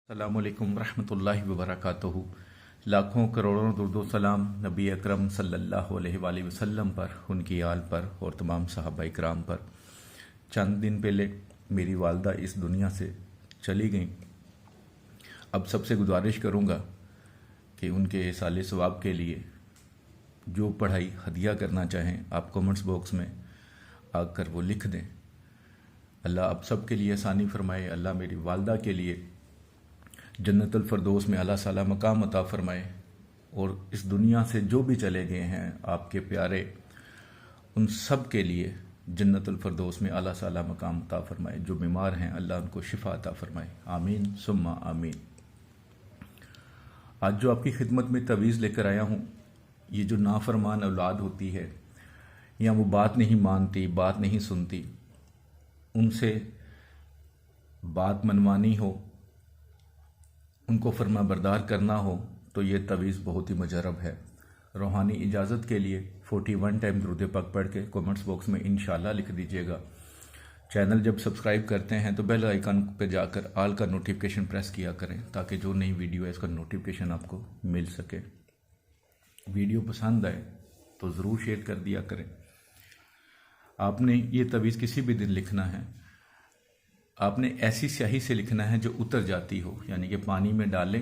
अस्सलामुअलैकुम रहमतुल्लाहि व बरकातुहू। लाखों करोड़ों दुरूद सलाम नबी अकरम सल्लल्लाहु अलैहि वसल्लम पर, उनकी आल पर और तमाम सहाबा इकराम पर। चंद दिन पहले मेरी वालदा इस दुनिया से चली गईं। अब सबसे गुजारिश करूँगा कि उनके साले सवाब के लिए जो पढ़ाई हदिया करना चाहें आप कमेंट्स बॉक्स में आकर वो लिख दें। अल्लाह आप सब के लिए आसानी फरमाए। अल्लाह मेरी वालदा के लिए जन्नतुल फरदौस में आला साला मकाम अता फरमाए, और इस दुनिया से जो भी चले गए हैं आपके प्यारे, उन सब के लिए जन्नतुल फरदौस में आला साला मकाम अता फरमाए। जो बीमार हैं अल्लाह उनको शिफा अता फरमाए। आमीन सुम्मा आमीन। आज जो आपकी खिदमत में तवीज़ लेकर आया हूँ, ये जो नाफरमान औलाद होती है या वो बात नहीं मानती, बात नहीं सुनती, उनसे बात मनवानी हो, उनको फरमा बरदार करना हो, तो ये तवीज़ बहुत ही मुजरब है। रूहानी इजाज़त के लिए 41 टाइम दुरूद पाक पढ़ के कमेंट्स बॉक्स में इंशाल्लाह लिख दीजिएगा। चैनल जब सब्सक्राइब करते हैं तो बेल आइकन पे जाकर आल का नोटिफिकेशन प्रेस किया करें, ताकि जो नई वीडियो है इसका नोटिफिकेशन आपको मिल सके। वीडियो पसंद आए तो ज़रूर शेयर कर दिया करें। आपने ये तवीज़ किसी भी दिन लिखना है, आपने ऐसी स्याही से लिखना है जो उतर जाती हो, यानी कि पानी में डालें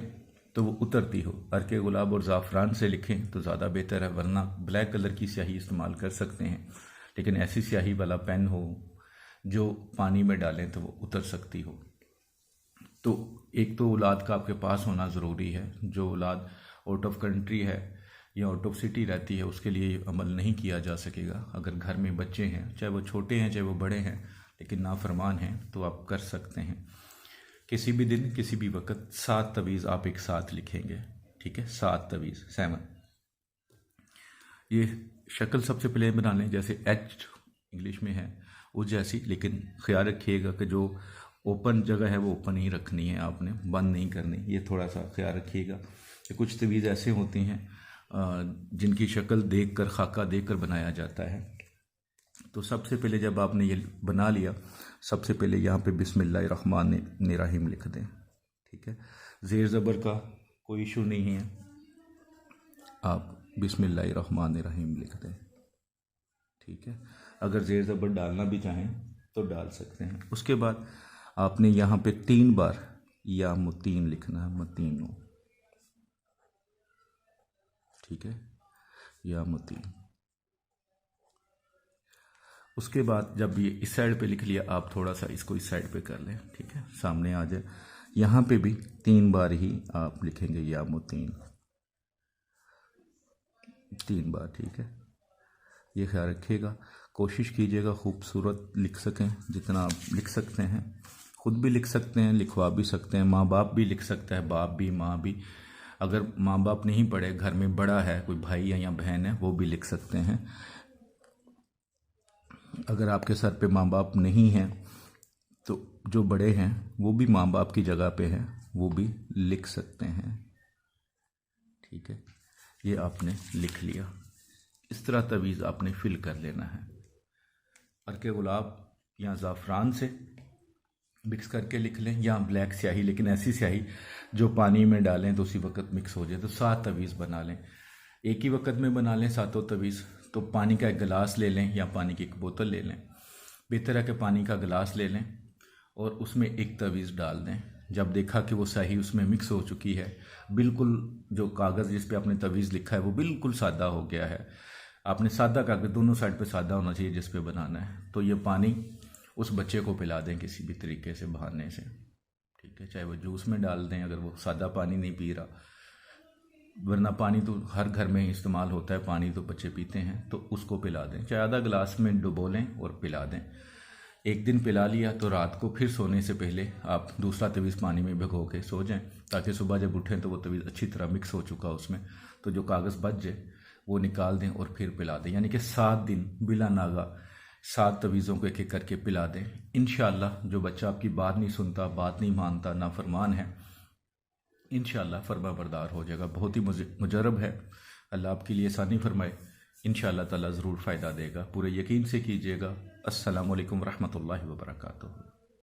तो वो उतरती हो। अर्के गुलाब और ज़ाफ़रान से लिखें तो ज़्यादा बेहतर है, वरना ब्लैक कलर की स्याही इस्तेमाल कर सकते हैं, लेकिन ऐसी स्याही वाला पेन हो जो पानी में डालें तो वो उतर सकती हो। तो एक तो औलाद का आपके पास होना ज़रूरी है। जो औलाद आउट ऑफ कंट्री है या आउट ऑफ सिटी रहती है, उसके लिए अमल नहीं किया जा सकेगा। अगर घर में बच्चे हैं, चाहे वो छोटे हैं चाहे वो बड़े हैं, लेकिन नाफरमान हैं, तो आप कर सकते हैं। किसी भी दिन किसी भी वक्त 7 तवीज़ आप एक साथ लिखेंगे, ठीक है? 7 तवीज़ 7। ये शक्ल सबसे पहले बना लें, जैसे एच इंग्लिश में है वो जैसी, लेकिन ख्याल रखिएगा कि जो ओपन जगह है वो ओपन ही रखनी है, आपने बंद नहीं करनी। ये थोड़ा सा ख्याल रखिएगा कि कुछ तवीज़ ऐसे होती हैं जिनकी शक्ल देखकर, खाका देखकर बनाया जाता है। तो सबसे पहले जब आपने ये बना लिया, सबसे पहले यहाँ पे बिस्मिल्लाहिर्रहमानिर्रहीम लिख दें, ठीक है? ज़ेर ज़बर का कोई इशू नहीं है, आप बिस्मिल्लाहिर्रहमानिर्रहीम लिख दें, ठीक है? अगर ज़ेर ज़बर डालना भी चाहें तो डाल सकते हैं। उसके बाद आपने यहाँ पे 3 बार या मुतीन लिखना है, मतीनो, ठीक है? या मुतीन। उसके बाद जब ये इस साइड पे लिख लिया, आप थोड़ा सा इसको इस साइड पे कर लें, ठीक है? सामने आ जाए। यहाँ पे भी 3 बार ही आप लिखेंगे या मुतीन, 3 बार, ठीक है? ये ख्याल रखिएगा, कोशिश कीजिएगा खूबसूरत लिख सकें, जितना आप लिख सकते हैं। खुद भी लिख सकते हैं, लिखवा भी सकते हैं, माँ बाप भी लिख सकता है, बाप भी माँ भी। अगर माँ बाप नहीं पढ़े, घर में बड़ा है, कोई भाई है या बहन है, वो भी लिख सकते हैं। अगर आपके सर पे माँ बाप नहीं हैं तो जो बड़े हैं वो भी माँ बाप की जगह पे हैं, वो भी लिख सकते हैं, ठीक है? ये आपने लिख लिया। इस तरह तवीज़ आपने फिल कर लेना है। अर्के गुलाब या ज़ाफ़रान से मिक्स करके लिख लें, या ब्लैक स्याही, लेकिन ऐसी स्याही जो पानी में डालें तो उसी वक्त मिक्स हो जाए। तो 7 तवीज़ बना लें, एक ही वक्त में बना लें 7 तवीज़। तो पानी का एक गिलास ले लें या पानी की एक बोतल ले लें, बेहतर है कि पानी का गिलास ले लें और उसमें एक तवीज़ डाल दें। जब देखा कि वो स्याही उसमें मिक्स हो चुकी है, बिल्कुल जो कागज़ जिस पे आपने तवीज़ लिखा है वो बिल्कुल सादा हो गया है, आपने सादा कागज़, दोनों साइड पे सादा होना चाहिए जिस पे बनाना है, तो ये पानी उस बच्चे को पिला दें किसी भी तरीके से, बहाने से, ठीक है? चाहे वो जूस में डाल दें अगर वो सादा पानी नहीं पी रहा, वरना पानी तो हर घर में इस्तेमाल होता है, पानी तो बच्चे पीते हैं, तो उसको पिला दें। चाहे आधा गिलास में डुबो लें और पिला दें। एक दिन पिला लिया तो रात को फिर सोने से पहले आप दूसरा तवीज़ पानी में भिगो के सो जाएं, ताकि सुबह जब उठें तो वो तवीज़ अच्छी तरह मिक्स हो चुका उसमें, तो जो कागज़ बच जाए वो निकाल दें और फिर पिला दें। यानी कि 7 दिन बिला नागा 7 तवीज़ों को एक एक करके पिला दें। इंशाअल्लाह जो बच्चा आपकी बात नहीं सुनता, बात नहीं मानता, नाफरमान है, इंशाअल्लाह फरमा बरदार हो जाएगा। बहुत ही मुजरब है। अल्लाह आपके लिए आसानी फरमाए। इंशाअल्लाह ताला ज़रूर फ़ायदा देगा, पूरे यकीन से कीजिएगा। अस्सलामु अलैकुम रहमतुल्लाहि व बरकातुहू।